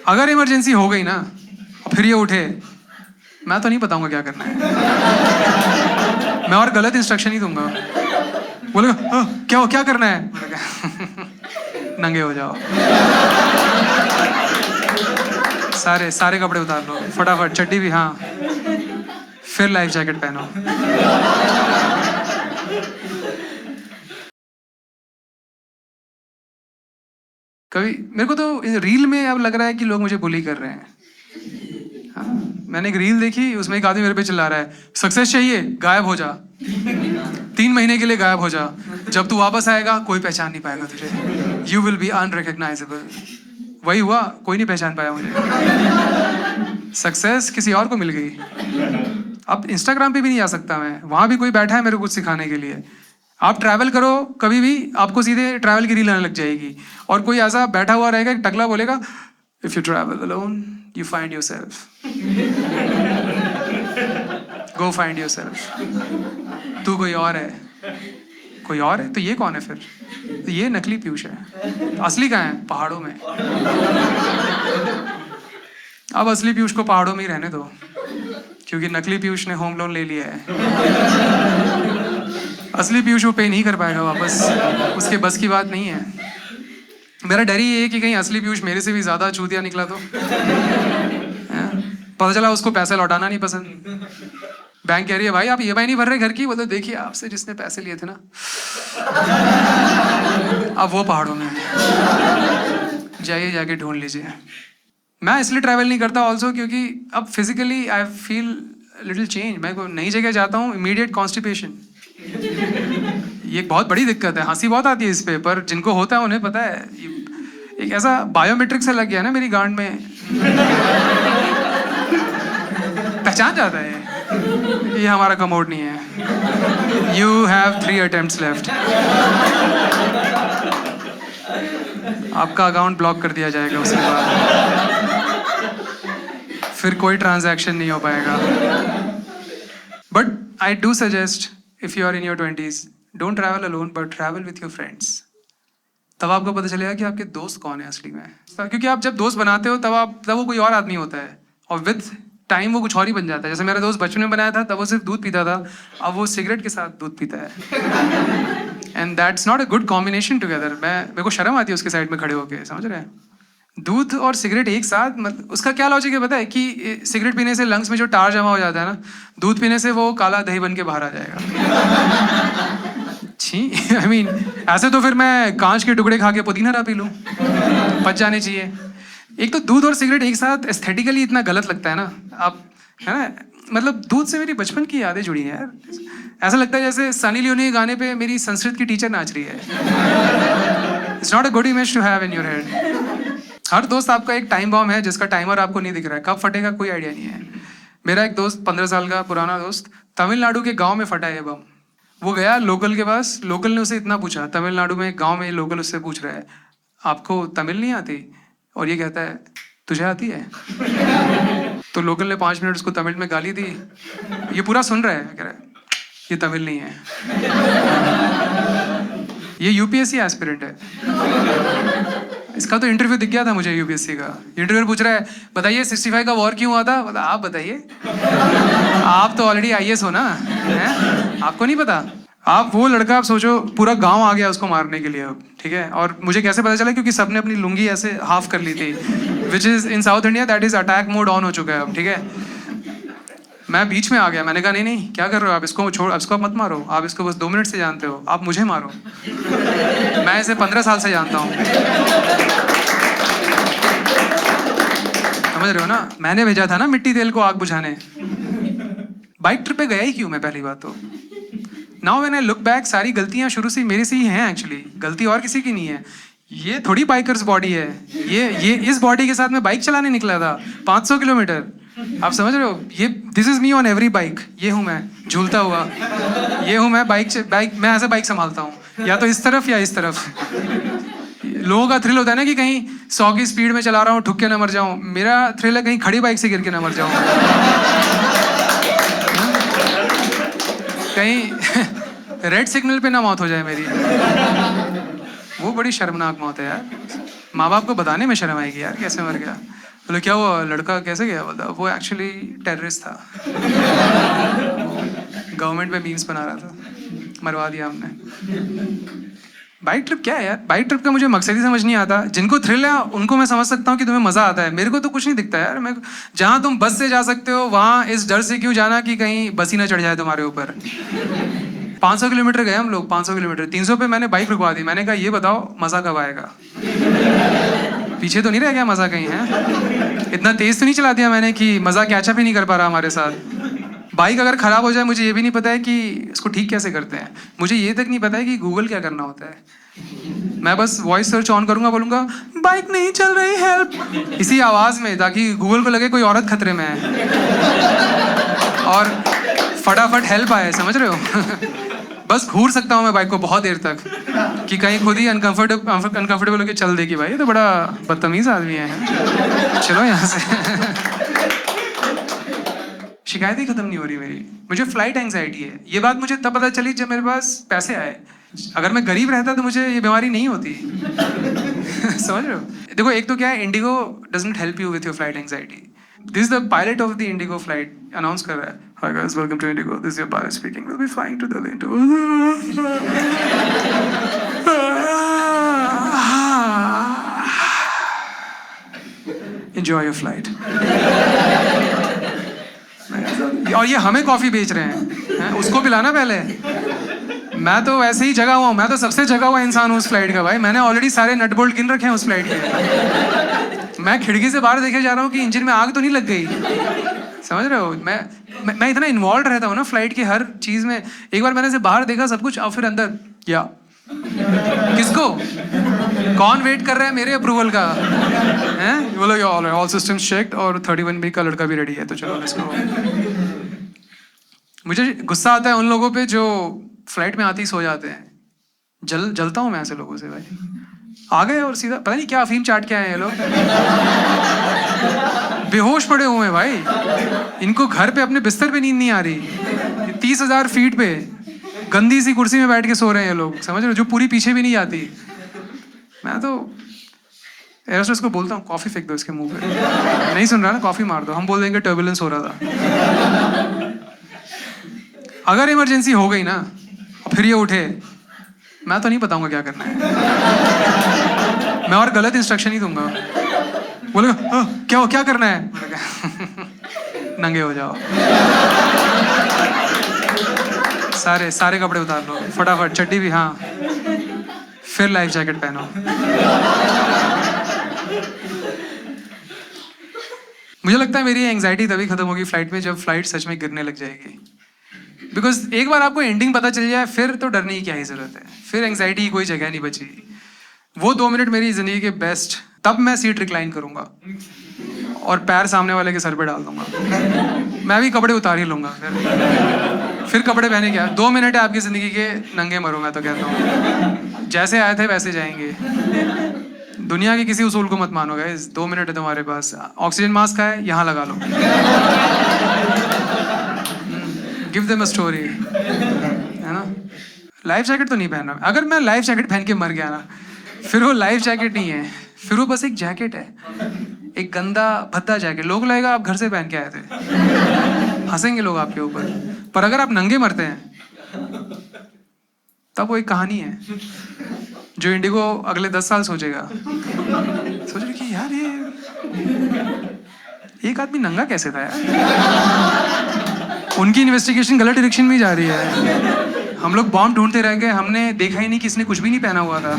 अगर इमरजेंसी हो गई ना और फिर ये उठे, मैं तो नहीं बताऊंगा क्या करना है। मैं और गलत इंस्ट्रक्शन ही दूंगा। बोलेगा क्या करना है? मैंने कहा नंगे हो जाओ, सारे कपड़े उतार लो फटाफट, चड्डी भी, हाँ, फिर लाइफ जैकेट पहनो। कभी मेरे को तो रील में अब लग रहा है कि लोग मुझे बुली कर रहे हैं। हाँ, मैंने एक रील देखी, उसमें एक आदमी मेरे पे चिल्ला रहा है, सक्सेस चाहिए गायब हो जा, 3 महीने के लिए गायब हो जा, जब तू वापस आएगा कोई पहचान नहीं पाएगा तुझे, यू विल बी अनरिकग्नाइजेबल। वही हुआ, कोई नहीं पहचान पाया मुझे। सक्सेस किसी और को मिल गई। अब इंस्टाग्राम पे भी नहीं आ सकता मैं, वहां भी कोई बैठा है मेरे को कुछ सिखाने के लिए। आप ट्रैवल करो कभी भी, आपको सीधे ट्रैवल की रील आने लग जाएगी, और कोई ऐसा बैठा हुआ रहेगा, एक टकला बोलेगा, if you travel alone you find yourself, go find yourself. तू कोई और है, कोई और है, तो ये कौन है फिर? तो ये नकली पीयूष है, असली कहाँ है? पहाड़ों में। अब असली पीयूष को पहाड़ों में ही रहने दो, क्योंकि नकली पीयूष ने होम लोन ले लिया है। असली पीयूष वो पे नहीं कर पाएगा वापस, उसके बस की बात नहीं है। मेरा डर ही ये है कि कहीं असली पीयूष मेरे से भी ज्यादा चूतिया निकला तो। पता चला उसको पैसे लौटाना नहीं पसंद, बैंक कह रही है भाई आप ईएमआई नहीं भर रहे घर की, बोलते देखिए आपसे जिसने पैसे लिए थे ना, अब वो पहाड़ों में जाइए, जाके ढूंढ लीजिए। मैं इसलिए ट्रैवल नहीं करता ऑल्सो क्योंकि अब physically I feel little change. मैं को नई जगह जाता हूँ, इमीडिएट कॉन्स्टिपेशन, ये एक बहुत बड़ी दिक्कत है। हंसी बहुत आती है इस पे, पर जिनको होता है उन्हें पता है। एक ऐसा बायोमेट्रिक से लग गया ना मेरी गांड में, पहचान जाता है ये हमारा कमोड नहीं है। यू हैव 3 अटेम्प्ट्स लेफ्ट, आपका अकाउंट ब्लॉक कर दिया जाएगा, उसके बाद फिर कोई ट्रांजैक्शन नहीं हो पाएगा। But I do suggest, if you are in your 20s, don't travel alone but travel with your friends. तब आपको पता चलेगा कि आपके दोस्त कौन है असली में, क्योंकि आप जब दोस्त बनाते हो तब वो कोई और आदमी होता है, और विद टाइम वो कुछ और ही बन जाता है। जैसे मेरा दोस्त बचपन में बनाया था, तब वो सिर्फ दूध पीता था, अब वो सिगरेट के साथ दूध पीता है। And that's not a good combination together. मेरे को शर्म आती है उसके साइड में खड़े होके, समझ रहे हैं? दूध और सिगरेट एक साथ, मतलब उसका क्या लॉजिक है पता है? कि सिगरेट पीने से लंग्स में जो टार जमा हो जाता है ना, दूध पीने से वो काला दही बन के बाहर आ जाएगा। छी, आई मीन ऐसे तो फिर मैं कांच के टुकड़े खा के पुदीना रहा पी लूं, पच जाने चाहिए। एक तो दूध और सिगरेट एक साथ एस्थेटिकली इतना गलत लगता है ना, आप, है ना? मतलब दूध से मेरी बचपन की यादें जुड़ी हैं यार। ऐसा लगता है जैसे सनी लियोनी के गाने पे मेरी संस्कृत की टीचर नाच रही है। It's not a good image to have in your head. हर दोस्त आपका एक टाइम बॉम्ब है जिसका टाइमर आपको नहीं दिख रहा है, कब फटेगा कोई आइडिया नहीं है। मेरा एक दोस्त, 15 साल का पुराना दोस्त, तमिलनाडु के गांव में फटा है बम। वो गया लोकल के पास, लोकल ने उसे इतना पूछा, तमिलनाडु में गांव में लोकल उससे पूछ रहा है, आपको तमिल नहीं आती? और ये कहता है, तुझे आती है? तो लोकल ने 5 मिनट उसको तमिल में गाली दी। ये पूरा सुन रहा है, कह रहा है ये तमिल नहीं है, ये यूपीएससी एस्पिरेंट है। इसका तो इंटरव्यू दिख गया था मुझे यूपीएससी का। इंटरव्यू पूछ रहा है, बताइए 65 का वॉर क्यों हुआ था? बोला आप बताइए, आप तो ऑलरेडी आईएएस हो ना, है? आपको नहीं पता? आप वो लड़का, आप सोचो पूरा गांव आ गया उसको मारने के लिए अब, ठीक है? और मुझे कैसे पता चला? क्योंकि सबने अपनी लुंगी ऐसे हाफ कर ली थी, which is in south India that is attack mode on हो चुका है अब, ठीक है? मैं बीच में आ गया, मैंने कहा नहीं नहीं क्या कर रहे हो आप, इसको छोड़, इसको मत मारो, आप इसको बस 2 मिनट से जानते हो, आप मुझे मारो, मैं इसे 15 साल से जानता हूँ। समझ रहे हो ना? मैंने भेजा था ना मिट्टी तेल को आग बुझाने। बाइक ट्रिप पे गया ही क्यों मैं? पहली बात तो now when I look back, सारी गलतियां शुरू से मेरे से ही हैं एक्चुअली, गलती और किसी की नहीं है। ये थोड़ी बाइकर्स बॉडी है, ये इस बॉडी के साथ मैं बाइक चलाने निकला था 500 किलोमीटर। आप समझ रहे हो? ये this is me on every bike. ये हूँ मैं झूलता हुआ, ये हूँ मैं बाइक मैं ऐसे बाइक संभालता हूँ, या तो इस तरफ या इस तरफ। लोगों का थ्रिल होता है ना कि कहीं 100 की स्पीड में चला रहा हूँ, ठुक के ना मर जाऊं। मेरा थ्रिल है कहीं खड़ी बाइक से गिर के ना मर जाऊं, कहीं रेड सिग्नल पे ना मौत हो जाए मेरी। वो बड़ी शर्मनाक मौत है यार, माँ बाप को बताने में शर्म आएगी यार कैसे मर गया। बोले क्या हुआ, लड़का कैसे गया? बोला वो एक्चुअली टेररिस्ट था, गवर्नमेंट पे मीम्स बना रहा था, मरवा दिया हमने। बाइक ट्रिप क्या है यार? बाइक ट्रिप का मुझे मकसद ही समझ नहीं आता। जिनको थ्रिल है उनको मैं समझ सकता हूँ कि तुम्हें मजा आता है, मेरे को तो कुछ नहीं दिखता यार। मैं जहाँ तुम बस से जा सकते हो वहाँ इस डर से क्यों जाना कि कहीं बस ही ना चढ़ जाए तुम्हारे ऊपर। 500 किलोमीटर गए हम लोग, 500 किलोमीटर, 300 पे मैंने बाइक रुकवा दी। मैंने कहा ये बताओ मजा कब आएगा? पीछे तो नहीं रह गया मजा कहीं? है इतना तेज तो नहीं चला दिया मैंने कि मजा कैचअप ही नहीं कर पा रहा हमारे साथ। बाइक अगर खराब हो जाए मुझे ये भी नहीं पता है कि इसको ठीक कैसे करते हैं। मुझे ये तक नहीं पता है कि गूगल क्या करना होता है। मैं बस वॉइस सर्च ऑन करूंगा, बोलूंगा बाइक नहीं चल रही हेल्प, इसी आवाज में, ताकि गूगल को लगे कोई औरत खतरे में है और फटाफट हेल्प आए। समझ रहे हो? बस घूर सकता हूँ मैं बाइक को बहुत देर तक कि कहीं खुद ही अनकंफर्टेबल होकर चल देगी। भाई ये तो बड़ा बदतमीज आदमी है, चलो यहाँ से। शिकायत ही खत्म नहीं हो रही मेरी। मुझे फ्लाइट एंग्जाइटी है। ये बात मुझे तब पता चली जब मेरे पास पैसे आए। अगर मैं गरीब रहता तो मुझे ये बीमारी नहीं होती। समझ रहे हो? देखो एक तो क्या है, IndiGo doesn't help you with your flight anxiety. This is the pilot of the IndiGo flight announce कर रहा है, hi guys welcome to IndiGo, this is your pilot speaking, will be flying to Delhi to enjoy your flight. और ये हमें coffee बेच रहे हैं, उसको पिलाना पहले। मैं तो वैसे ही जगा हुआ हूँ, मैं तो सबसे जगा हुआ इंसान हूँ उस फ्लाइट का। भाई मैंने ऑलरेडी सारे नट बोल्ट गिन रखे हैं उस फ्लाइट के। मैं खिड़की से बाहर देखे जा रहा हूँ कि इंजन में आग तो नहीं लग गई। समझ रहे हो? मैं इतना इन्वॉल्व रहता हूँ ना फ्लाइट की हर चीज में। एक बार मैंने से बाहर देखा सब कुछ और फिर अंदर क्या, किसको, कौन वेट कर रहा है मेरे अप्रूवल का? हैं? बोलो ऑल सिस्टम्स चेक्ड और 31B का लड़का भी रेडी है, तो चलो लेट्स गो। मुझे गुस्सा आता है उन लोगों पे जो फ्लाइट में आते ही सो जाते हैं। जलता हूँ मैं ऐसे लोगों से। भाई आ गए और सीधा पता नहीं क्या अफीम चाट के आए हैं ये लोग, बेहोश पड़े हुए हैं भाई। इनको घर पे अपने बिस्तर पे नींद नहीं आ रही। 30,000 फीट पे गंदी सी कुर्सी में बैठ के सो रहे हैं ये लोग। समझ रहे हो? जो पूरी पीछे भी नहीं आती। मैं तो एयरहोस्टेस को बोलता हूँ कॉफी फेंक दो इसके मुंह पे। नहीं सुन रहा ना, कॉफी मार दो, हम बोल देंगे टर्बुलेंस हो रहा था। अगर इमरजेंसी हो गई ना और फिर ये उठे, मैं तो नहीं बताऊंगा क्या करना है। मैं और गलत इंस्ट्रक्शन ही दूंगा। बोलेगा क्या करना है? नंगे हो जाओ, सारे कपड़े उतार लो फटाफट, चड्डी भी, हाँ, फिर लाइफ जैकेट पहनो। मुझे लगता है मेरी एंजाइटी तभी खत्म होगी फ्लाइट में जब फ्लाइट सच में गिरने लग जाएगी। बिकॉज एक बार आपको एंडिंग पता चल जाए फिर तो डरने की क्या ही जरूरत है, फिर एंजाइटी की कोई जगह नहीं बची। वो 2 मिनट मेरी जिंदगी के बेस्ट। तब मैं सीट रिक्लाइन करूंगा और पैर सामने वाले के सर पे डाल दूंगा। मैं भी कपड़े उतार ही लूंगा फिर कपड़े पहने क्या, 2 मिनट है आपकी जिंदगी के, नंगे मरो। मैं तो कहता हूँ जैसे आए थे वैसे जाएंगे। दुनिया के किसी उसूल को मत मानो गाइस। 2 मिनट है तुम्हारे पास। ऑक्सीजन मास्क है, यहाँ लगा लो। गिव देम अ स्टोरी, है ना? लाइफ जैकेट तो नहीं पहनना। अगर मैं लाइफ जैकेट पहन के मर गया ना, फिर वो लाइफ जैकेट नहीं है, फिर वो बस एक जैकेट है, एक गंदा भद्दा जैकेट। लोग लगेगा आप घर से पहन के आए थे, हंसेंगे लोग आपके ऊपर। पर अगर आप नंगे मरते हैं तब वो एक कहानी है जो इंडिगो अगले 10 साल सोचेगा। सोचेगा कि यार ये एक आदमी नंगा कैसे था यार। उनकी इन्वेस्टिगेशन गलत डायरेक्शन में जा रही है। हम लोग बॉम्ब ढूंढते रह गए, हमने देखा ही नहीं कि इसने कुछ भी नहीं पहना हुआ था।